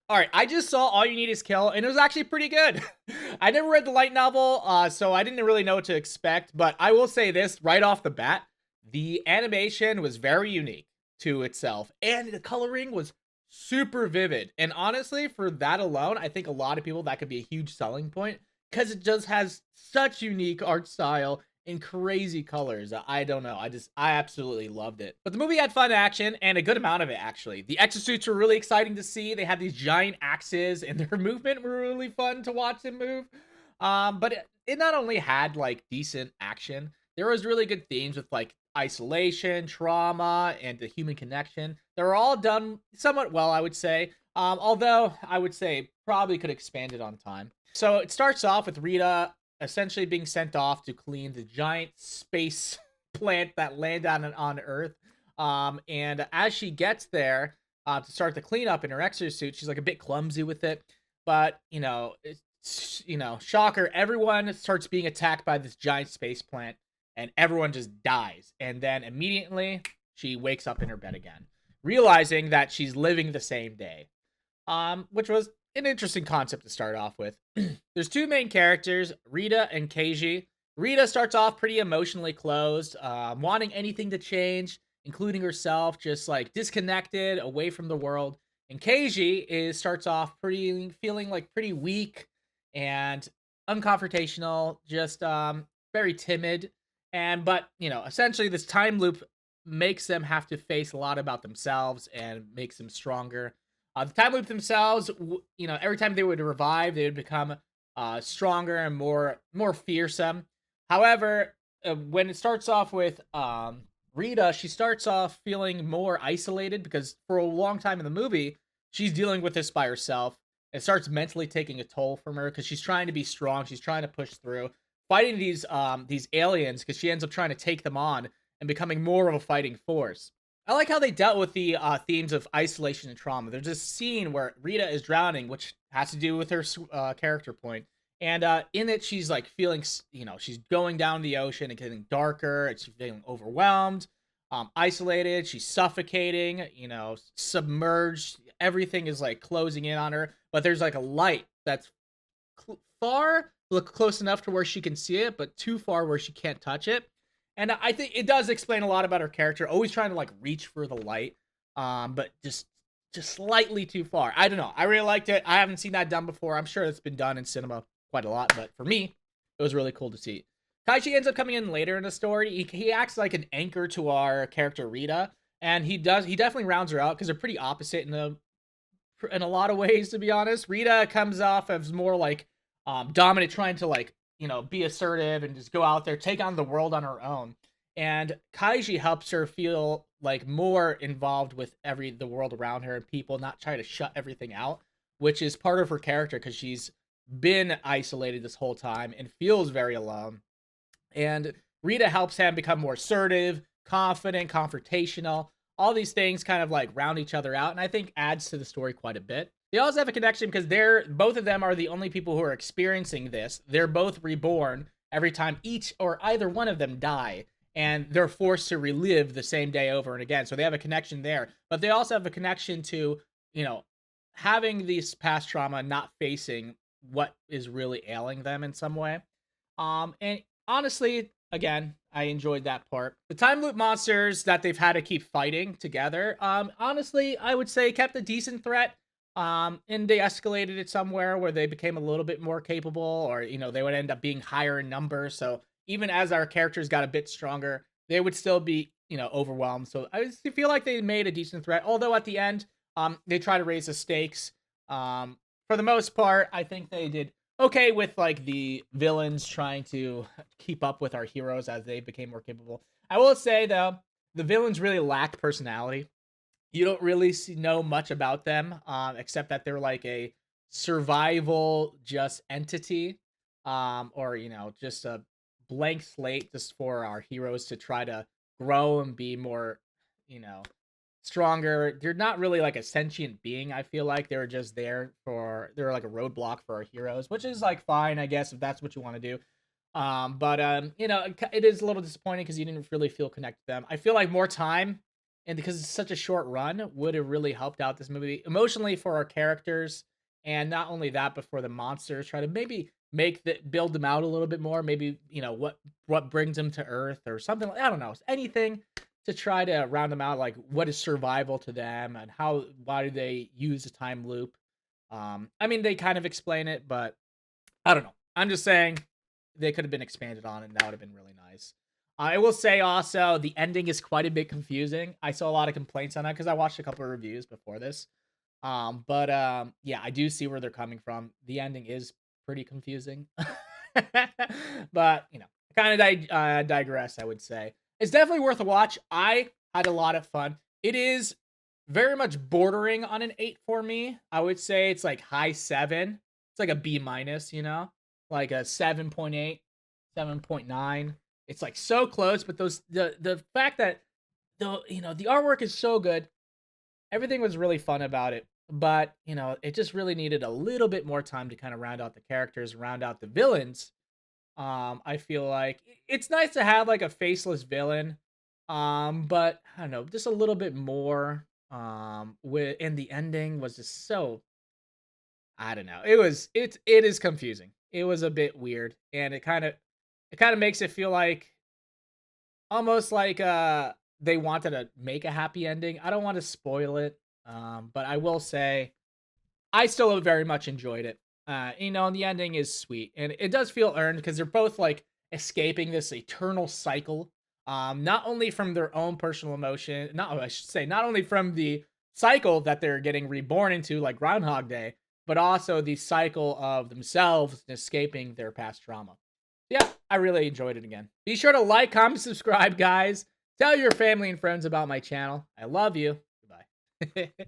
All right, I just saw All You Need Is Kill, and it was actually pretty good. I never read the light novel, so I didn't really know what to expect. But I will say this right off the bat: the animation was very unique to itself, and the coloring was super vivid. And honestly, for that alone, I think a lot of people that could be a huge selling point because it just has such unique art style in crazy colors. I don't know. I absolutely loved it. But the movie had fun action and a good amount of it actually. The exosuits were really exciting to see. They had these giant axes and their movement were really fun to watch them move. But it not only had like decent action, there was really good themes with like isolation, trauma, and the human connection. They were all done somewhat well, I would say. Although I would say probably could expand it on time. So it starts off with Rita essentially being sent off to clean the giant space plant that landed on Earth. And as she gets there to start the cleanup in her exosuit, she's like a bit clumsy with it. But shocker, everyone starts being attacked by this giant space plant, and everyone just dies. And then immediately she wakes up in her bed again, realizing that she's living the same day. Which was an interesting concept to start off with. There's two main characters, Rita and Keiji. Rita starts off pretty emotionally closed, wanting anything to change, including herself, just like disconnected, away from the world. And Keiji starts off pretty feeling like pretty weak and unconfrontational, just very timid. But essentially this time loop makes them have to face a lot about themselves and makes them stronger. The time loop themselves, every time they would revive, they would become stronger and more fearsome. However, when it starts off with Rita, she starts off feeling more isolated because for a long time in the movie, she's dealing with this by herself. It starts mentally taking a toll from her because she's trying to be strong, she's trying to push through, fighting these aliens because she ends up trying to take them on and becoming more of a fighting force. I like how they dealt with the themes of isolation and trauma. There's this scene where Rita is drowning, which has to do with her character point. And in it, she's like feeling, she's going down the ocean and getting darker. And she's feeling overwhelmed, isolated. She's suffocating, submerged. Everything is like closing in on her. But there's like a light that's close enough to where she can see it, but too far where she can't touch it. And I think it does explain a lot about her character, always trying to like reach for the light, but just slightly too far. I don't know. I really liked it. I haven't seen that done before. I'm sure it's been done in cinema quite a lot, but for me, it was really cool to see. Taichi ends up coming in later in the story. He acts like an anchor to our character Rita, and he definitely rounds her out because they're pretty opposite in a lot of ways, to be honest. Rita comes off as more like dominant, trying to like be assertive and just go out there, take on the world on her own. And Kaiji helps her feel like more involved with the world around her and people, not try to shut everything out, which is part of her character because she's been isolated this whole time and feels very alone. And Rita helps him become more assertive, confident, confrontational. All these things kind of like round each other out, and I think adds to the story quite a bit. They also have a connection because both of them are the only people who are experiencing this. They're both reborn every time each or either one of them die, and they're forced to relive the same day over and again. So they have a connection there, but they also have a connection to, having this past trauma, not facing what is really ailing them in some way. And honestly, again, I enjoyed that part. The time loop monsters that they've had to keep fighting together, honestly, I would say kept a decent threat. And they escalated it somewhere where they became a little bit more capable, or they would end up being higher in number. So even as our characters got a bit stronger, they would still be overwhelmed. So I feel like they made a decent threat. Although at the end, they try to raise the stakes. For the most part, I think they did okay with like the villains trying to keep up with our heroes as they became more capable. I will say though, the villains really lacked personality. You don't really know much about them, except that they're like a survival just entity, or just a blank slate just for our heroes to try to grow and be more, you know, stronger. They're not really like a sentient being. I feel like they're just they're like a roadblock for our heroes, which is like fine, I guess, if that's what you want to do. But it is a little disappointing because you didn't really feel connected to them. I feel like more time and because it's such a short run, would have really helped out this movie emotionally for our characters, and not only that, but for the monsters. Try to maybe build them out a little bit more. Maybe what brings them to Earth or something. I don't know, anything to try to round them out. Like what is survival to them, and why do they use a time loop? I mean, they kind of explain it, but I don't know. I'm just saying they could have been expanded on, and that would have been really nice. I will say also the ending is quite a bit confusing. I saw a lot of complaints on that because I watched a couple of reviews before this. But yeah, I do see where they're coming from. The ending is pretty confusing, but kind of digress. I would say it's definitely worth a watch. I had a lot of fun. It is very much bordering on an 8 for me. I would say it's like high 7. It's like a B minus, like a 7.8, 7.9. It's like so close, but the fact that the artwork is so good, everything was really fun about it. But it just really needed a little bit more time to kind of round out the characters, round out the villains. I feel like it's nice to have like a faceless villain, but I don't know, just a little bit more. And the ending was just so, I don't know. It is confusing. It was a bit weird, and it kind of makes it feel like almost like they wanted to make a happy ending. I don't want to spoil it, but I will say I still very much enjoyed it. And the ending is sweet, and it does feel earned because they're both like escaping this eternal cycle. Not only from their own personal emotion, not I should say, not only from the cycle that they're getting reborn into, like Groundhog Day, but also the cycle of themselves escaping their past trauma. Yeah, I really enjoyed it again. Be sure to like, comment, subscribe, guys. Tell your family and friends about my channel. I love you. Goodbye.